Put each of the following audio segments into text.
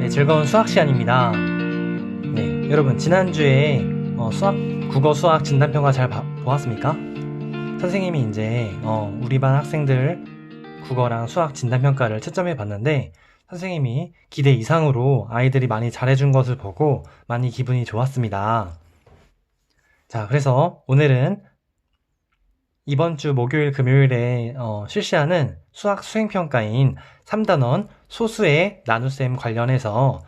네, 즐거운 수학 시간입니다. 네, 여러분 지난주에 국어 수학 진단평가 잘 보았습니까? 선생님이 이제 우리 반 학생들 국어랑 수학 진단평가를 채점해 봤는데 선생님이 기대 이상으로 아이들이 많이 잘해준 것을 보고 많이 기분이 좋았습니다. 자, 그래서 오늘은 이번 주 목요일 금요일에 실시하는 수학 수행평가인 3단원 소수의 나눗셈 관련해서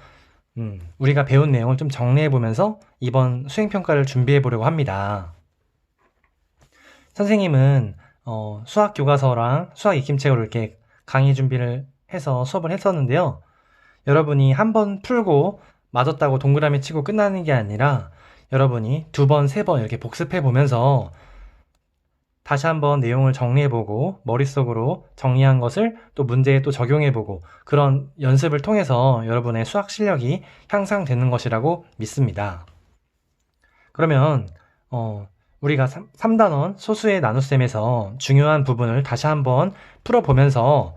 우리가 배운 내용을 좀 정리해보면서 이번 수행평가를 준비해보려고 합니다. 선생님은 수학 교과서랑 수학 익힘책으로 이렇게 강의 준비를 해서 수업을 했었는데요. 여러분이 한 번 풀고 맞았다고 동그라미 치고 끝나는 게 아니라 여러분이 2번, 3번 이렇게 복습해보면서 다시 한번 내용을 정리해보고 머릿속으로 정리한 것을 또 문제에 또 적용해보고 그런 연습을 통해서 여러분의 수학 실력이 향상되는 것이라고 믿습니다. 그러면 우리가 3단원 소수의 나눗셈에서 중요한 부분을 다시 한번 풀어보면서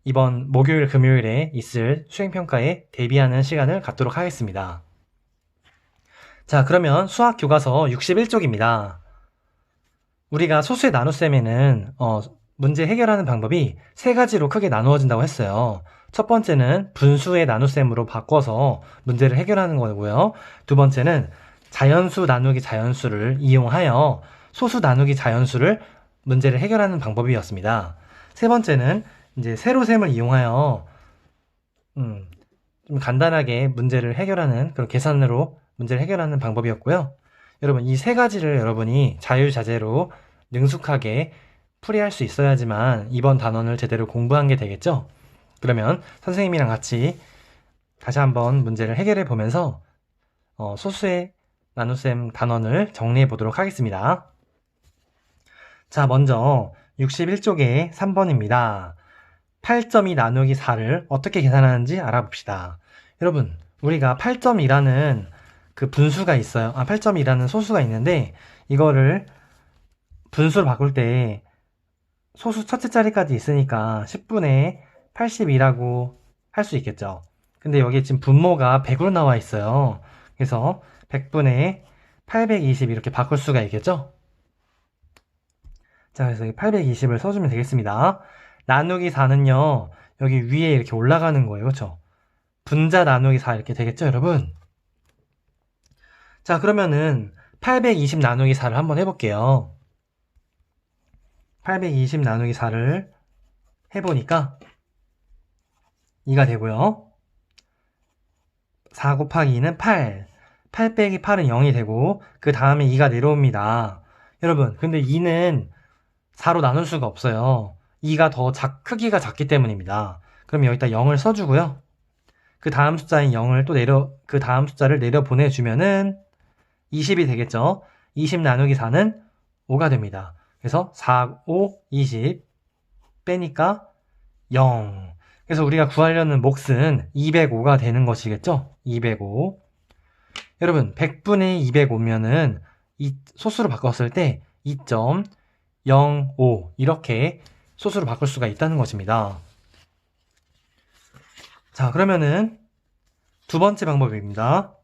이번 목요일 금요일에 있을 수행평가에 대비하는 시간을 갖도록 하겠습니다. 자, 그러면 수학 교과서 61쪽입니다. 우리가 소수의 나눗셈에는 문제 해결하는 방법이 3가지로 크게 나누어진다고 했어요. 첫 번째는 분수의 나눗셈으로 바꿔서 문제를 해결하는 거고요. 두 번째는 자연수 나누기 자연수를 이용하여 소수 나누기 자연수를 문제를 해결하는 방법이었습니다. 세 번째는 이제 세로셈을 이용하여 좀 간단하게 문제를 해결하는 그런 계산으로 문제를 해결하는 방법이었고요. 여러분 이 3가지를 여러분이 자유자재로 능숙하게 풀이할 수 있어야지만 이번 단원을 제대로 공부한 게 되겠죠? 그러면 선생님이랑 같이 다시 한번 문제를 해결해 보면서 소수의 나눗셈 단원을 정리해 보도록 하겠습니다. 자, 먼저 61쪽의 3번입니다. 8.2 나누기 4를 어떻게 계산하는지 알아봅시다. 여러분 우리가 8.2라는 그 분수가 있어요. 8.2라는 소수가 있는데 이거를 분수로 바꿀 때 소수 첫째 자리까지 있으니까 10분의 82라고 할 수 있겠죠. 근데 여기 지금 분모가 100으로 나와 있어요. 그래서 100분의 820 이렇게 바꿀 수가 있겠죠. 자, 그래서 820을 써주면 되겠습니다. 나누기 4는요 여기 위에 이렇게 올라가는 거예요. 그렇죠? 분자 나누기 4 이렇게 되겠죠, 여러분? 자, 그러면은 820 나누기 4를 한번 해볼게요. 820 나누기 4를 해보니까 2가 되고요. 4 곱하기 2는 8. 8 빼기 8은 0이 되고 그 다음에 2가 내려옵니다. 여러분 근데 2는 4로 나눌 수가 없어요. 2가 더 크기가 작기 때문입니다. 그럼 여기다 0을 써주고요. 그 다음 숫자인 0을 또 그 다음 숫자를 내려 보내주면은 20이 되겠죠. 20 나누기 4는 5가 됩니다. 그래서 4, 5, 20 빼니까 0. 그래서 우리가 구하려는 몫은 205가 되는 것이겠죠. 205. 여러분 100분의 205면은 이 소수로 바꿨을 때 2.05 이렇게 소수로 바꿀 수가 있다는 것입니다. 자, 그러면은 두 번째 방법입니다.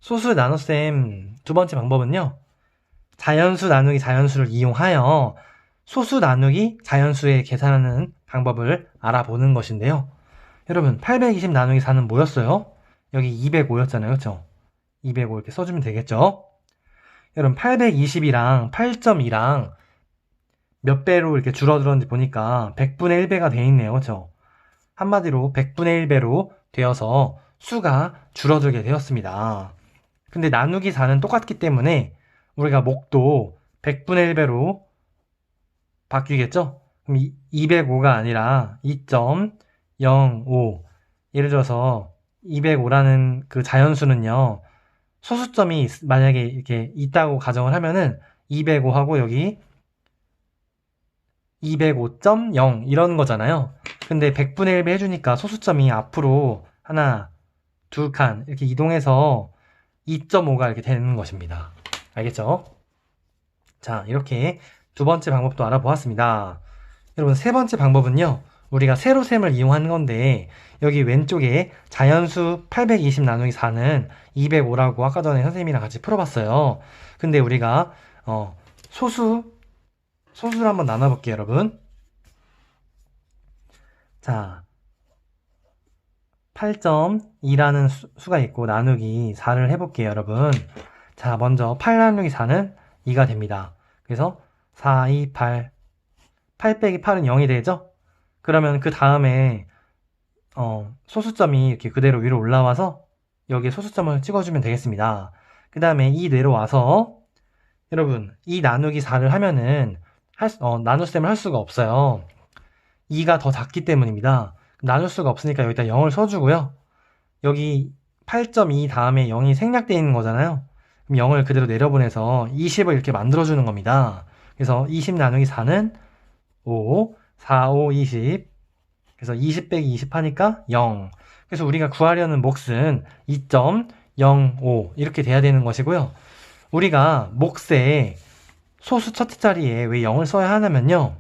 소수 나눗셈 두 번째 방법은요. 자연수 나누기 자연수를 이용하여 소수 나누기 자연수에 계산하는 방법을 알아보는 것인데요. 여러분 820 나누기 4는 뭐였어요? 여기 205였잖아요. 그렇죠? 205 이렇게 써주면 되겠죠? 여러분 820이랑 8.2랑 몇 배로 이렇게 줄어들었는지 보니까 100분의 1배가 돼 있네요. 그렇죠? 한마디로 100분의 1배로 되어서 수가 줄어들게 되었습니다. 근데 나누기 4는 똑같기 때문에 우리가 몫도 100분의 1배로 바뀌겠죠? 그럼 205가 아니라 2.05 예를 들어서 205라는 그 자연수는요 소수점이 만약에 이렇게 있다고 가정을 하면은 205하고 여기 205.0 이런 거잖아요. 근데 100분의 1배 해주니까 소수점이 앞으로 하나, 두 칸 이렇게 이동해서 2.5가 이렇게 되는 것입니다. 알겠죠? 자, 이렇게 두 번째 방법도 알아보았습니다. 여러분 세 번째 방법은요. 우리가 세로셈을 이용한 건데 여기 왼쪽에 자연수 820 나누기 4는 205라고 아까 전에 선생님이랑 같이 풀어봤어요. 근데 우리가 소수를 한번 나눠볼게요, 여러분. 자, 8.2라는 수가 있고 나누기 4를 해볼게요, 여러분. 자, 먼저 8 나누기 4는 2가 됩니다. 그래서 4, 2, 8. 8 빼기 8은 0이 되죠? 그러면 그 다음에 소수점이 이렇게 그대로 위로 올라와서 여기에 소수점을 찍어주면 되겠습니다. 그 다음에 2 내려와서 여러분 2 나누기 4를 하면은 나눗셈을 할 수가 없어요. 2가 더 작기 때문입니다. 나눌 수가 없으니까 여기다 0을 써주고요. 여기 8.2 다음에 0이 생략되어 있는 거잖아요. 그럼 0을 그대로 내려보내서 20을 이렇게 만들어주는 겁니다. 그래서 20 나누기 4는 5, 4, 5, 20. 그래서 20 빼기 20 하니까 0. 그래서 우리가 구하려는 몫은 2.05 이렇게 돼야 되는 것이고요. 우리가 몫에 소수 첫째 자리에 왜 0을 써야 하냐면요.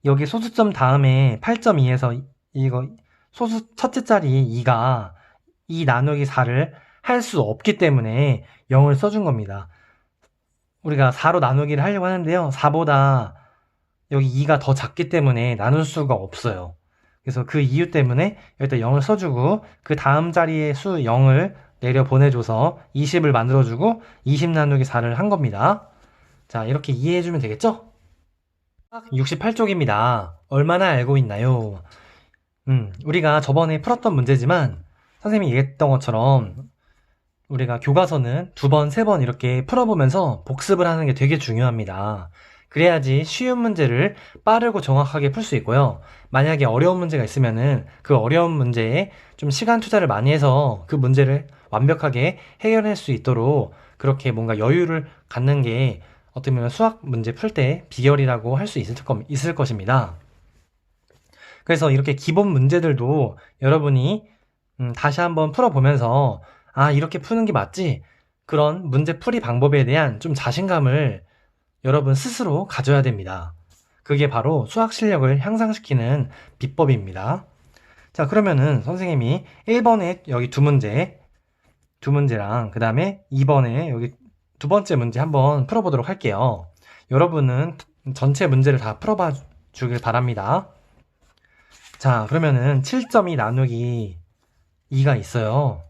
여기 소수점 다음에 8.2에서 이거 소수 첫째 자리 2가 2 나누기 4를 할 수 없기 때문에 0을 써준 겁니다. 우리가 4로 나누기를 하려고 하는데요. 4보다 여기 2가 더 작기 때문에 나눌 수가 없어요. 그래서 그 이유 때문에 여기다 0을 써주고 그 다음 자리에 수 0을 내려 보내줘서 20을 만들어주고 20 나누기 4를 한 겁니다. 자, 이렇게 이해해주면 되겠죠? 68쪽입니다. 얼마나 알고 있나요? 우리가 저번에 풀었던 문제지만 선생님이 얘기했던 것처럼 우리가 교과서는 2번, 3번 이렇게 풀어보면서 복습을 하는 게 되게 중요합니다. 그래야지 쉬운 문제를 빠르고 정확하게 풀 수 있고요. 만약에 어려운 문제가 있으면은 그 어려운 문제에 좀 시간 투자를 많이 해서 그 문제를 완벽하게 해결할 수 있도록 그렇게 뭔가 여유를 갖는 게 어떻게 보면 수학 문제 풀 때 비결이라고 할 수 있을 것입니다. 그래서 이렇게 기본 문제들도 여러분이 다시 한번 풀어보면서 아, 이렇게 푸는 게 맞지? 그런 문제 풀이 방법에 대한 좀 자신감을 여러분 스스로 가져야 됩니다. 그게 바로 수학 실력을 향상시키는 비법입니다. 자, 그러면은 선생님이 1번에 여기 두 문제랑 그 다음에 2번에 여기 두 번째 문제 한번 풀어보도록 할게요. 여러분은 전체 문제를 다 풀어봐 주길 바랍니다. 자, 그러면은 7.2 나누기 2가 있어요.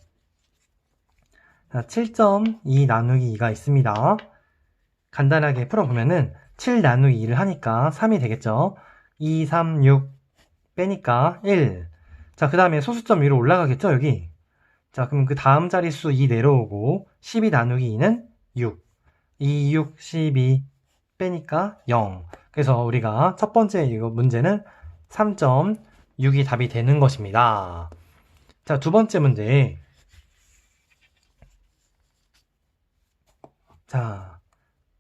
자, 7.2 나누기 2가 있습니다. 간단하게 풀어보면은 7 나누기 2를 하니까 3이 되겠죠. 2, 3, 6 빼니까 1. 자, 그 다음에 소수점 위로 올라가겠죠, 여기. 자, 그럼 그 다음 자릿수 2 내려오고 12 나누기 2는 6. 2, 6, 12 빼니까 0. 그래서 우리가 첫 번째 이거 문제는 3.6이 답이 되는 것입니다. 자, 두 번째 문제. 자,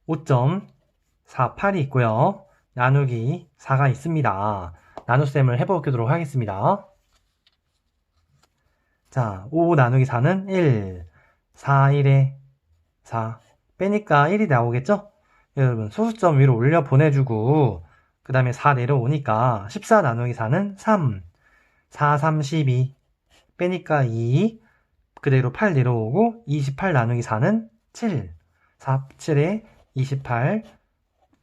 5.48이 있고요. 나누기 4가 있습니다. 나눗셈을 해보도록 하겠습니다. 자, 5 나누기 4는 1. 4, 1에 4. 빼니까 1이 나오겠죠? 여러분, 소수점 위로 올려 보내주고, 그 다음에 4 내려오니까 14 나누기 4는 3. 4, 3, 12. 빼니까 2. 그대로 8 내려오고, 28 나누기 4는 7. 4, 7에 28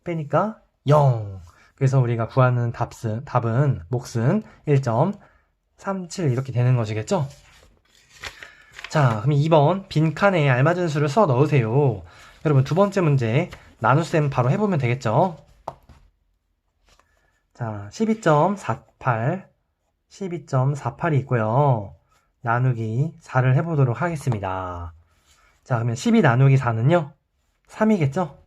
빼니까 0. 그래서 우리가 구하는 답은 몫은 1.37 이렇게 되는 것이겠죠? 자, 그럼 2번 빈칸에 알맞은 수를 써 넣으세요. 여러분 두 번째 문제 나눗셈 바로 해보면 되겠죠? 자, 12.48 12.48이 있고요. 나누기 4를 해보도록 하겠습니다. 자, 그러면 12 나누기 4는요? 3이겠죠?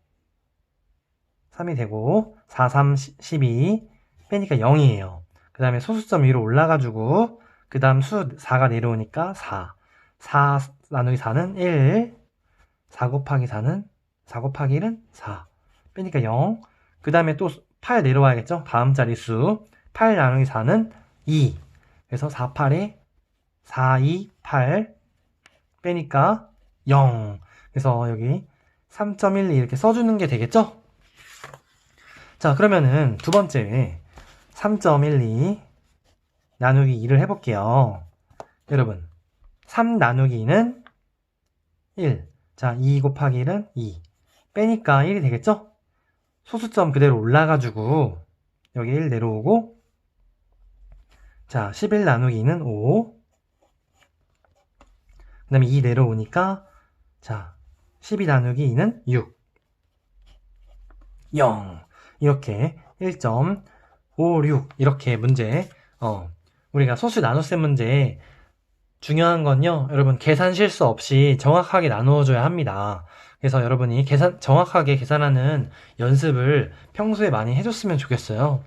3이 되고 4, 3, 12 빼니까 0이에요. 그 다음에 소수점 위로 올라가지고 그 다음 수 4가 내려오니까 4. 4 나누기 4는 1. 4 곱하기 4는 4 곱하기 1은 4. 빼니까 0. 그 다음에 또 8 내려와야겠죠? 다음 자릿수 8 나누기 4는 2. 그래서 4, 8에 4, 2, 8 빼니까 0. 그래서 여기 3.12 이렇게 써주는 게 되겠죠? 자, 그러면은 두 번째 3.12 나누기 2를 해볼게요. 여러분, 3 나누기 2는 1. 자, 2 곱하기 1은 2. 빼니까 1이 되겠죠? 소수점 그대로 올라가지고 여기 1 내려오고, 자, 11 나누기 2는 5. 그 다음에 2 내려오니까, 자, 12 나누기 2는 6. 0. 이렇게 1.56 이렇게 문제, 우리가 소수 나눗셈 문제 중요한 건요, 여러분 계산 실수 없이 정확하게 나누어줘야 합니다. 그래서 여러분이 정확하게 계산하는 연습을 평소에 많이 해줬으면 좋겠어요.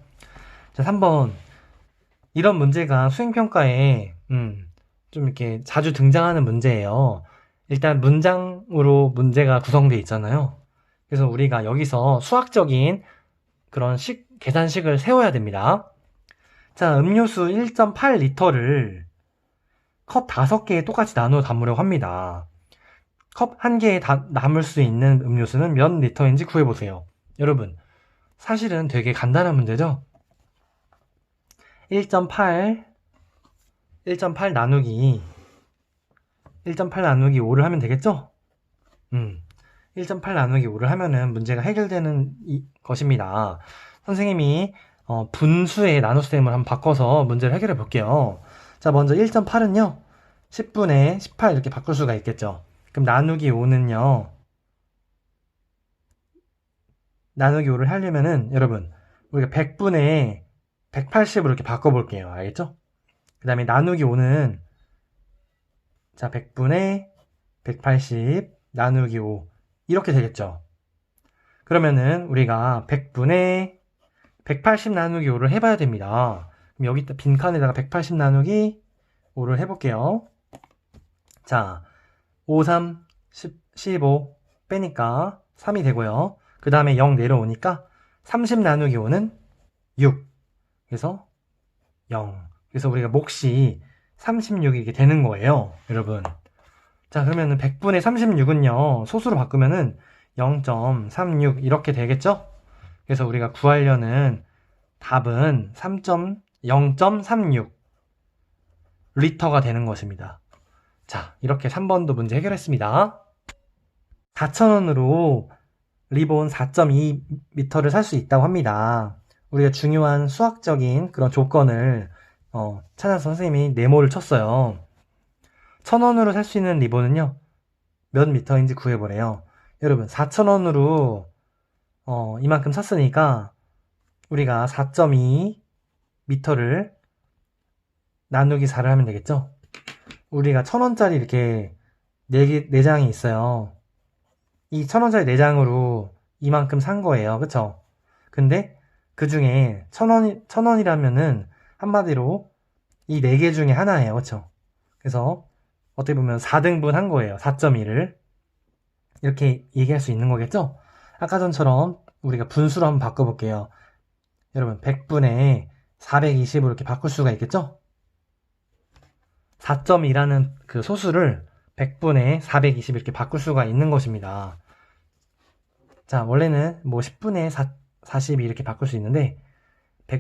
자, 3번. 이런 문제가 수행평가에 좀 이렇게 자주 등장하는 문제예요. 일단 문장으로 문제가 구성되어 있잖아요. 그래서 우리가 여기서 수학적인 그런 계산식을 세워야 됩니다. 자, 음료수 1.8리터를 컵 5개에 똑같이 나누어 담으려고 합니다. 컵 1개에 담을 수 있는 음료수는 몇 리터인지 구해보세요. 여러분, 사실은 되게 간단한 문제죠? 1.8 나누기 5를 하면 되겠죠? 1.8 나누기 5를 하면은 문제가 해결되는 것입니다. 선생님이 분수의 나눗셈을 한번 바꿔서 문제를 해결해 볼게요. 자, 먼저 1.8은요 10분의 18 이렇게 바꿀 수가 있겠죠. 그럼 나누기 5는요, 나누기 5를 하려면은 여러분 우리가 100분의 180으로 이렇게 바꿔볼게요. 알겠죠? 그 다음에 나누기 5는, 자, 100분의 180 나누기 5 이렇게 되겠죠. 그러면은 우리가 100분의 180 나누기 5를 해봐야 됩니다. 그럼 여기 빈칸에다가 180 나누기 5를 해볼게요. 자, 5, 3, 15 빼니까 3이 되고요. 그 다음에 0 내려오니까 30 나누기 5는 6. 그래서 0. 그래서 우리가 몫이 36이 이렇게 되는 거예요, 여러분. 자, 그러면은 100분의 36은요, 소수로 바꾸면은 0.36 이렇게 되겠죠? 그래서 우리가 구하려는 답은 0.36 리터가 되는 것입니다. 자, 이렇게 3번도 문제 해결했습니다. 4,000원으로 리본 4.2m를 살 수 있다고 합니다. 우리가 중요한 수학적인 그런 조건을 찾아서 선생님이 네모를 쳤어요. 1,000원으로 살 수 있는 리본은요, 몇 미터인지 구해보래요. 여러분, 4,000원으로 이만큼 샀으니까 우리가 4.2m를 나누기 4를 하면 되겠죠? 우리가 1,000원짜리 이렇게 4장이 있어요. 이 1,000원짜리 4장으로 이만큼 산 거예요. 그쵸? 근데 그 중에 1,000원이라면은 한마디로 이 4개 중에 하나예요. 그쵸? 그래서 어떻게 보면 4등분 한 거예요. 4.2를. 이렇게 얘기할 수 있는 거겠죠? 아까 전처럼 우리가 분수로 한번 바꿔볼게요. 여러분, 100분의 420으로 이렇게 바꿀 수가 있겠죠? 4.2라는 그 소수를 100분의 420 이렇게 바꿀 수가 있는 것입니다. 자, 원래는 뭐 10분의 42 이렇게 바꿀 수 있는데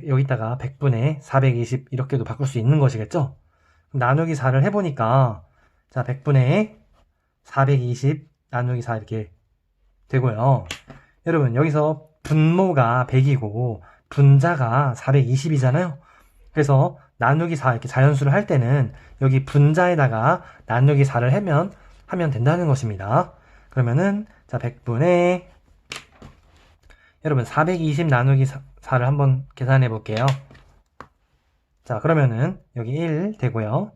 여기다가 100분의 420 이렇게도 바꿀 수 있는 것이겠죠? 그럼 나누기 4를 해보니까, 자, 100분의 420 나누기 4 이렇게 되고요. 여러분, 여기서 분모가 100이고 분자가 420이잖아요. 그래서 나누기 4 이렇게 자연수를 할 때는 여기 분자에다가 나누기 4를 하면 된다는 것입니다. 그러면은, 자, 100분의, 여러분, 420 나누기 4를 한번 계산해 볼게요. 자, 그러면은 여기 1 되고요.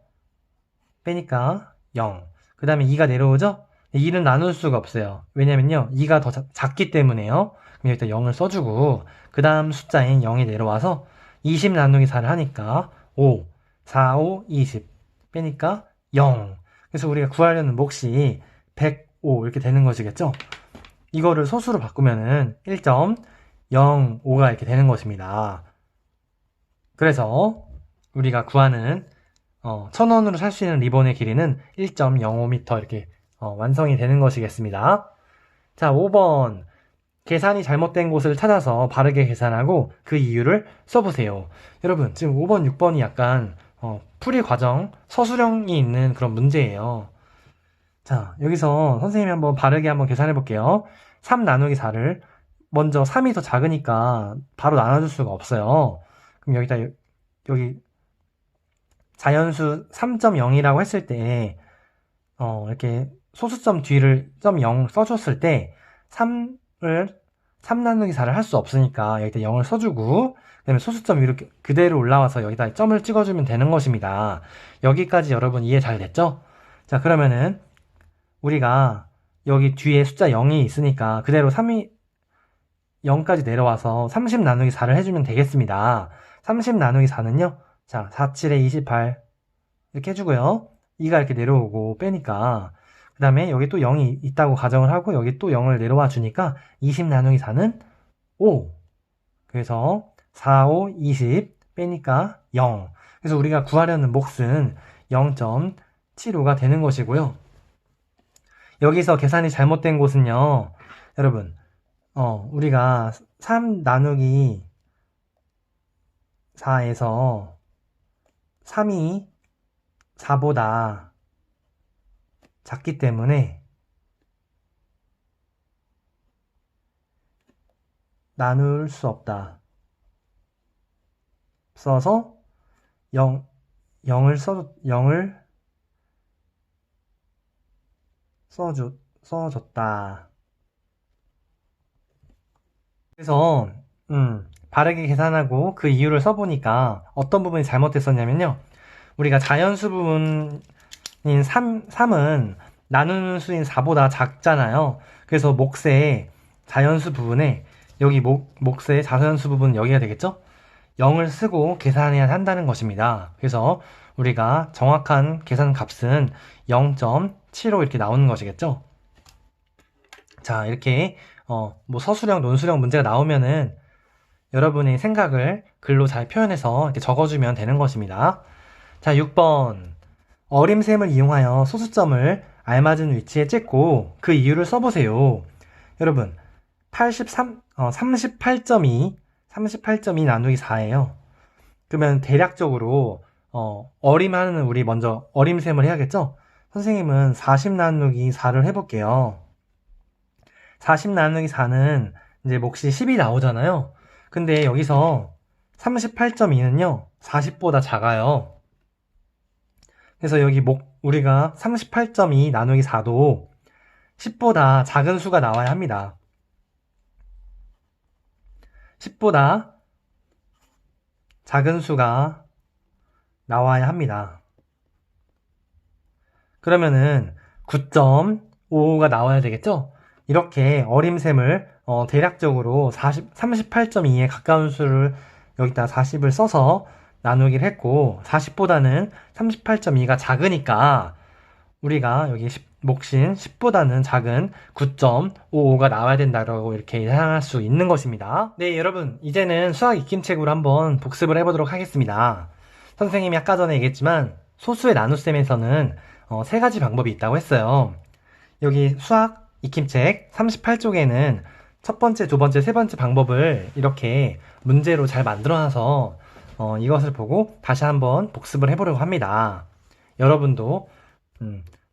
빼니까 0. 그 다음에 2가 내려오죠? 2는 나눌 수가 없어요. 왜냐면요, 2가 더 작기 때문에요. 그럼 여기다 0을 써주고, 그 다음 숫자인 0이 내려와서 20 나누기 4를 하니까 5, 4, 5, 20 빼니까 0. 그래서 우리가 구하려는 몫이 105 이렇게 되는 것이겠죠? 이거를 소수로 바꾸면은 1.05가 이렇게 되는 것입니다. 그래서 우리가 구하는 1,000원으로 살 수 있는 리본의 길이는 1.05m 이렇게 완성이 되는 것이겠습니다. 자, 5번. 계산이 잘못된 곳을 찾아서 바르게 계산하고 그 이유를 써보세요. 여러분, 지금 5번, 6번이 약간 풀이 과정, 서술형이 있는 그런 문제예요. 자, 여기서 선생님이 한번 바르게 한번 계산해 볼게요. 3 나누기 4를 먼저 3이 더 작으니까 바로 나눠줄 수가 없어요. 그럼 여기다 여기 자연수 3.0이라고 했을 때 이렇게 소수점 뒤를 0 써줬을 때 3을 3 나누기 4를 할 수 없으니까 여기다 0을 써주고 그다음에 소수점 위로 그대로 올라와서 여기다 점을 찍어주면 되는 것입니다. 여기까지 여러분 이해 잘 됐죠? 자, 그러면은 우리가 여기 뒤에 숫자 0이 있으니까 그대로 3이 0까지 내려와서 30 나누기 4를 해주면 되겠습니다. 30 나누기 4는요. 자, 4, 7에 28 이렇게 해주고요. 2가 이렇게 내려오고 빼니까 그 다음에 여기 또 0이 있다고 가정을 하고 여기 또 0을 내려와 주니까 20 나누기 4는 5. 그래서 4, 5, 20 빼니까 0. 그래서 우리가 구하려는 몫은 0.75가 되는 것이고요. 여기서 계산이 잘못된 곳은요. 여러분 우리가 3 나누기 4에서 3이 4보다 작기 때문에 나눌 수 없다. 써서 0을 써줬다. 그래서 바르게 계산하고 그 이유를 써보니까 어떤 부분이 잘못됐었냐면요. 우리가 자연수 부분인 3은 나누는 수인 4보다 작잖아요. 그래서 몫의 자연수 부분에 여기 몫의 자연수 부분은 여기가 되겠죠? 0을 쓰고 계산해야 한다는 것입니다. 그래서 우리가 정확한 계산 값은 0.75 이렇게 나오는 것이겠죠? 자, 이렇게 뭐 서술형, 논술형 문제가 나오면은 여러분의 생각을 글로 잘 표현해서 이렇게 적어주면 되는 것입니다. 자, 6번. 어림셈을 이용하여 소수점을 알맞은 위치에 찍고 그 이유를 써보세요. 여러분, 38.2 나누기 4예요. 그러면 대략적으로 어림하는 우리 먼저 어림셈을 해야겠죠? 선생님은 40 나누기 4를 해볼게요. 40 나누기 4는 이제 몫이 10이 나오잖아요. 근데 여기서 38.2는요, 40보다 작아요. 그래서 여기 우리가 38.2 나누기 4도 10보다 작은 수가 나와야 합니다. 10보다 작은 수가 나와야 합니다. 그러면은 9.55가 나와야 되겠죠? 이렇게 어림셈을 대략적으로 38.2에 가까운 수를 여기다 40을 써서 나누기를 했고 40보다는 38.2가 작으니까 우리가 여기 몫인 10보다는 작은 9.55가 나와야 된다고 이렇게 예상할 수 있는 것입니다. 네, 여러분 이제는 수학 익힘책으로 한번 복습을 해보도록 하겠습니다. 선생님이 아까 전에 얘기했지만 소수의 나눗셈에서는 세 가지 방법이 있다고 했어요. 여기 수학 익힘책 38쪽에는 첫 번째, 두 번째, 세 번째 방법을 이렇게 문제로 잘 만들어놔서 이것을 보고 다시 한번 복습을 해보려고 합니다. 여러분도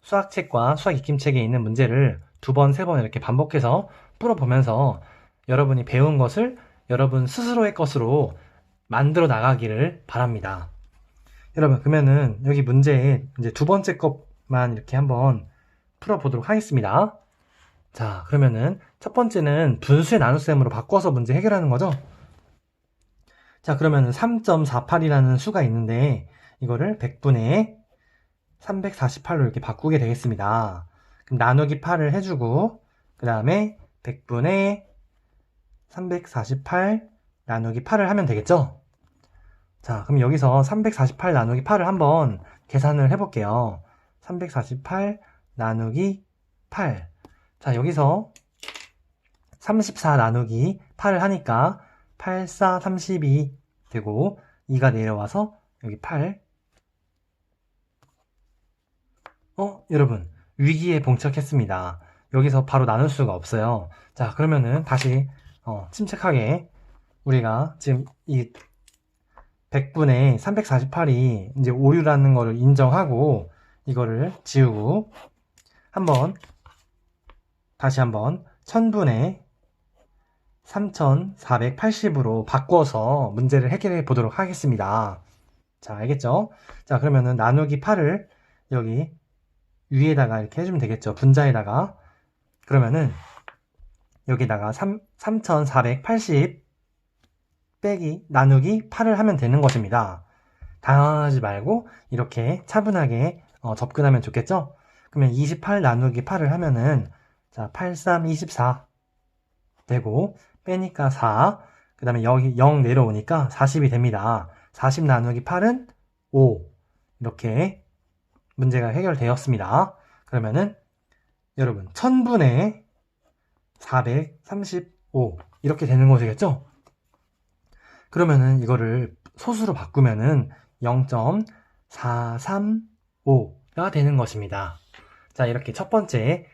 수학책과 수학 익힘책에 있는 문제를 두 번, 세 번 이렇게 반복해서 풀어보면서 여러분이 배운 것을 여러분 스스로의 것으로 만들어 나가기를 바랍니다. 여러분, 그러면은 여기 문제에 이제 두 번째 것만 이렇게 한번 풀어보도록 하겠습니다. 자, 그러면은 첫 번째는 분수의 나눗셈으로 바꿔서 문제 해결하는 거죠. 자, 그러면은 3.48이라는 수가 있는데 이거를 100분의 348로 이렇게 바꾸게 되겠습니다. 그럼 나누기 8을 해주고 그 다음에 100분의 348 나누기 8을 하면 되겠죠? 자, 그럼 여기서 348 나누기 8을 한번 계산을 해볼게요. 348 나누기 8. 자, 여기서 34 나누기 8을 하니까 8, 4, 32 되고 2가 내려와서 여기 8. 여러분 위기에 봉착했습니다. 여기서 바로 나눌 수가 없어요. 자, 그러면은 다시 침착하게 우리가 지금 이 100분의 348이 이제 오류라는 거를 인정하고 이거를 지우고 다시 한번 1000분의 3480으로 바꿔서 문제를 해결해 보도록 하겠습니다. 자, 알겠죠? 자, 그러면은 나누기 8을 여기 위에다가 이렇게 해주면 되겠죠. 분자에다가. 그러면은 여기다가 3480 빼기 나누기 8을 하면 되는 것입니다. 당황하지 말고 이렇게 차분하게 접근하면 좋겠죠? 그러면 28 나누기 8을 하면은 자, 83, 24 되고 빼니까 4, 그 다음에 여기 0 내려오니까 40이 됩니다. 40 나누기 8은 5 이렇게 문제가 해결되었습니다. 그러면은 여러분 1000분의 435 이렇게 되는 것이겠죠? 그러면은 소수로 바꾸면은 0.435가 되는 것입니다. 자, 이렇게 첫 번째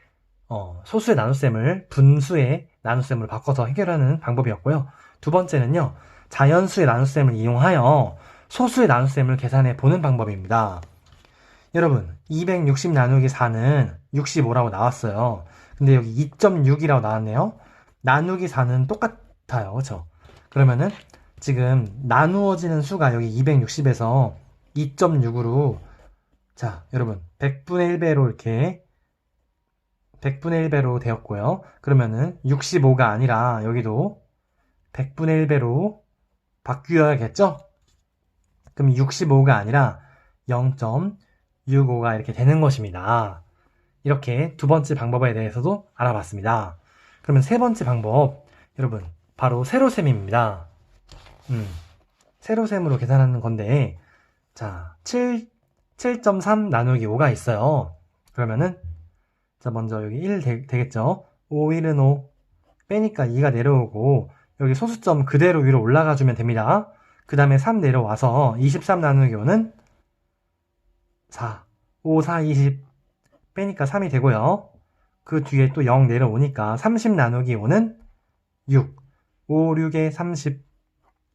소수의 나눗셈을 분수의 나눗셈으로 바꿔서 해결하는 방법이었고요. 두 번째는요, 자연수의 나눗셈을 이용하여 소수의 나눗셈을 계산해 보는 방법입니다. 여러분, 260 나누기 4는 65라고 나왔어요. 근데 여기 2.6이라고 나왔네요. 나누기 4는 똑같아요. 그렇죠? 그러면은 지금 나누어지는 수가 여기 260에서 2.6으로 자, 여러분 100분의 1배로 이렇게 100분의 1배로 되었고요. 그러면은 65가 아니라 여기도 100분의 1배로 바뀌어야겠죠? 그럼 65가 아니라 0.65가 이렇게 되는 것입니다. 이렇게 두 번째 방법에 대해서도 알아봤습니다. 그러면 세 번째 방법, 여러분 바로 세로셈입니다. 세로셈으로 계산하는 건데 자, 7.3 나누기 5가 있어요. 그러면은 자, 먼저 여기 1 되겠죠? 5, 1은 5 빼니까 2가 내려오고 여기 소수점 그대로 위로 올라가 주면 됩니다. 그 다음에 3 내려와서 23 나누기 5는 4, 5, 4, 20 빼니까 3이 되고요. 그 뒤에 또 0 내려오니까 30 나누기 5는 6, 5, 6에 30,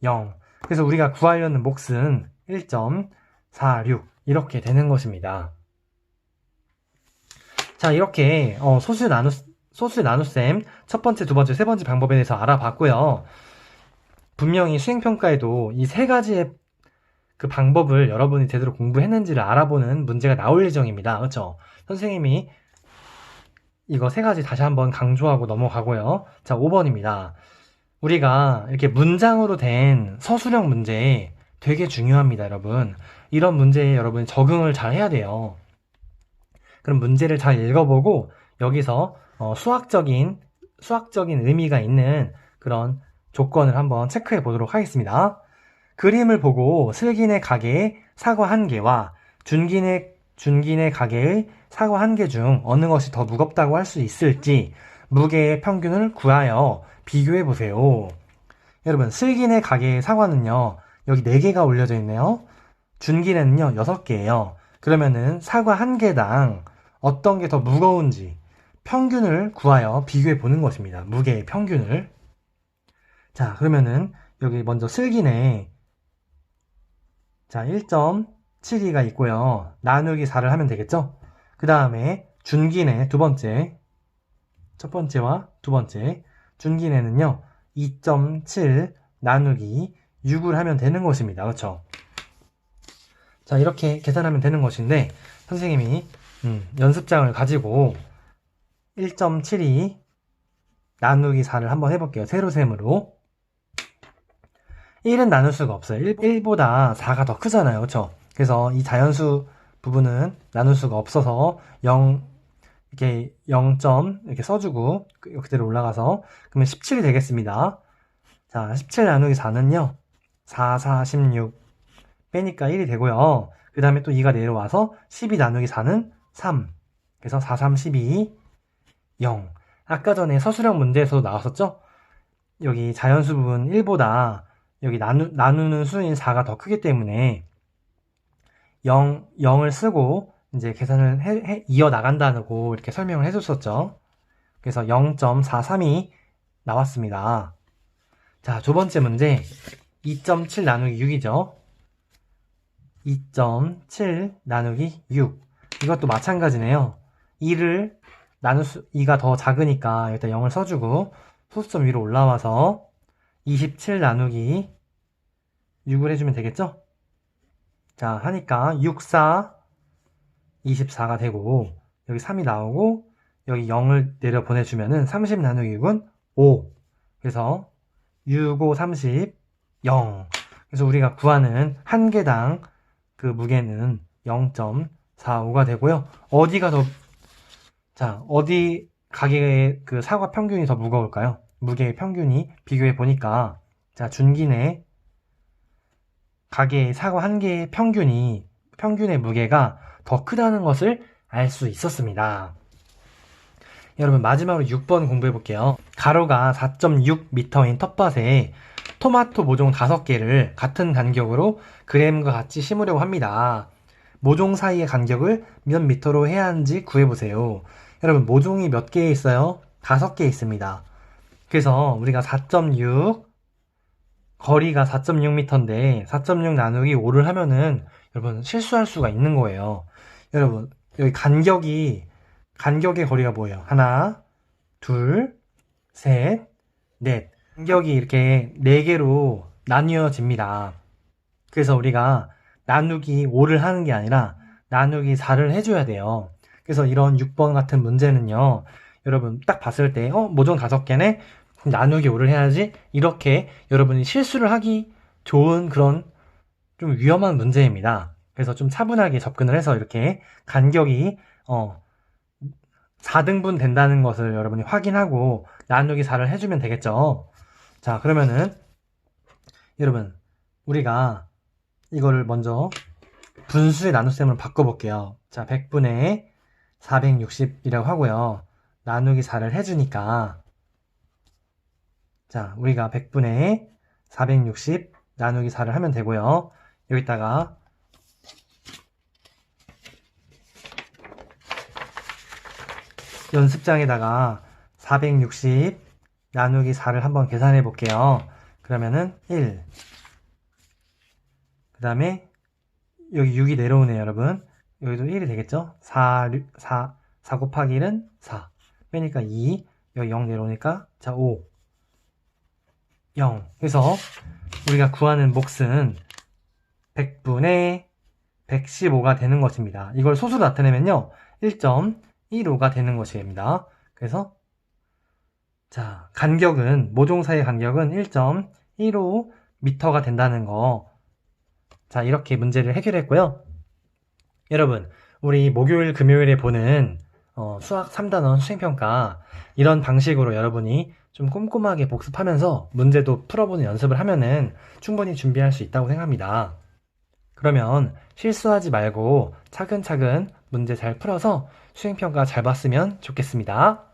0. 그래서 우리가 구하려는 몫은 1.46 이렇게 되는 것입니다. 자, 이렇게 소수의 나눗셈 첫 번째, 두 번째, 세 번째 방법에 대해서 알아봤고요. 분명히 수행평가에도 이 세 가지의 그 방법을 여러분이 제대로 공부했는지를 알아보는 문제가 나올 예정입니다. 그렇죠? 선생님이 이거 세 가지 다시 한번 강조하고 넘어가고요. 자, 5번입니다. 우리가 이렇게 문장으로 된 서술형 문제 되게 중요합니다, 여러분. 이런 문제에 여러분 적응을 잘 해야 돼요. 그럼 문제를 잘 읽어보고 여기서 수학적인 의미가 있는 그런 조건을 한번 체크해 보도록 하겠습니다. 그림을 보고 슬기네 가게의 사과 1개와 준기네 가게의 사과 1개 중 어느 것이 더 무겁다고 할 수 있을지 무게의 평균을 구하여 비교해 보세요. 여러분, 슬기네 가게의 사과는요, 여기 4개가 올려져 있네요. 준기네는요, 6개예요. 그러면은 사과 1개당 어떤 게 더 무거운지 평균을 구하여 비교해 보는 것입니다. 무게의 평균을. 자, 그러면은 여기 먼저 슬기네 자, 1.72가 있고요. 나누기 4를 하면 되겠죠? 그 다음에 준기네 첫 번째와 두 번째 준기네는요 2.7 나누기 6을 하면 되는 것입니다. 그렇죠? 자, 이렇게 계산하면 되는 것인데 선생님이 연습장을 가지고 1.72 나누기 4를 한번 해볼게요. 세로셈으로 1은 나눌 수가 없어요. 1보다 4가 더 크잖아요. 그렇죠? 그래서 이 자연수 부분은 나눌 수가 없어서 0점 이렇게 써주고 그대로 올라가서 그러면 17이 되겠습니다. 자, 17 나누기 4는요 4, 4, 16 빼니까 1이 되고요. 그 다음에 또 2가 내려와서 12 나누기 4는 3 그래서 4, 3, 12 0 아까 전에 서술형 문제에서도 나왔었죠? 여기 자연수 부분 1보다 여기 나누는 수인 4가 더 크기 때문에 0을 쓰고 이제 계산을 이어나간다고 이렇게 설명을 해줬었죠. 그래서 0.432 나왔습니다. 자, 두 번째 문제 2.7 나누기 6이죠. 2.7 나누기 6 이것도 마찬가지네요. 2가 더 작으니까 일단 0을 써주고 소수점 위로 올라와서 27 나누기 6을 해주면 되겠죠? 자, 하니까 6, 4, 24가 되고 여기 3이 나오고 여기 0을 내려 보내주면은 30 나누기 6은 5. 그래서 6, 5, 30, 0. 그래서 우리가 구하는 한 개당 그 무게는 0.45가 되고요. 어디 가게의 그 사과 평균이 더 무거울까요? 무게의 평균이 비교해 보니까, 자, 준기네 가게의 사과 한 개의 평균의 무게가 더 크다는 것을 알 수 있었습니다. 여러분, 마지막으로 6번 공부해 볼게요. 가로가 4.6m인 텃밭에 토마토 모종 5개를 같은 간격으로 그램과 같이 심으려고 합니다. 모종 사이의 간격을 몇 미터로 해야 하는지 구해보세요. 여러분, 모종이 몇 개 있어요? 5개 있습니다. 그래서 우리가 4.6 거리가 4.6m인데 4.6 나누기 5를 하면은 여러분 실수할 수가 있는 거예요. 여러분, 여기 간격의 거리가 뭐예요? 하나, 둘, 셋, 넷. 간격이 이렇게 4개로 나뉘어집니다. 그래서 우리가 나누기 5를 하는 게 아니라 나누기 4를 해줘야 돼요. 그래서 이런 6번 같은 문제는요, 여러분 딱 봤을 때 모종 5개네? 나누기 5를 해야지, 이렇게 여러분이 실수를 하기 좋은 그런 좀 위험한 문제입니다. 그래서 좀 차분하게 접근을 해서 이렇게 간격이 4등분 된다는 것을 여러분이 확인하고 나누기 4를 해주면 되겠죠. 자, 그러면은 여러분, 우리가 이거를 먼저 분수의 나눗셈으로 바꿔볼게요. 자, 100분의 460이라고 하고요. 나누기 4를 해주니까, 자, 우리가 100분의 460 나누기 4를 하면 되고요. 여기다가 연습장에다가 460 나누기 4를 한번 계산해 볼게요. 그러면은 1. 그 다음에 여기 6이 내려오네요, 여러분. 여기도 1이 되겠죠? 4 곱하기 1은 4. 빼니까 2. 여기 0 내려오니까, 자, 5. 0. 그래서 우리가 구하는 몫은 100분의 115가 되는 것입니다. 이걸 소수로 나타내면요, 1.15가 되는 것입니다. 그래서 자, 모종 사이의 간격은 1.15m가 된다는 거. 자, 이렇게 문제를 해결했고요. 여러분, 우리 목요일, 금요일에 보는 수학 3단원 수행평가, 이런 방식으로 여러분이 좀 꼼꼼하게 복습하면서 문제도 풀어보는 연습을 하면은 충분히 준비할 수 있다고 생각합니다. 그러면 실수하지 말고 차근차근 문제 잘 풀어서 수행평가 잘 봤으면 좋겠습니다.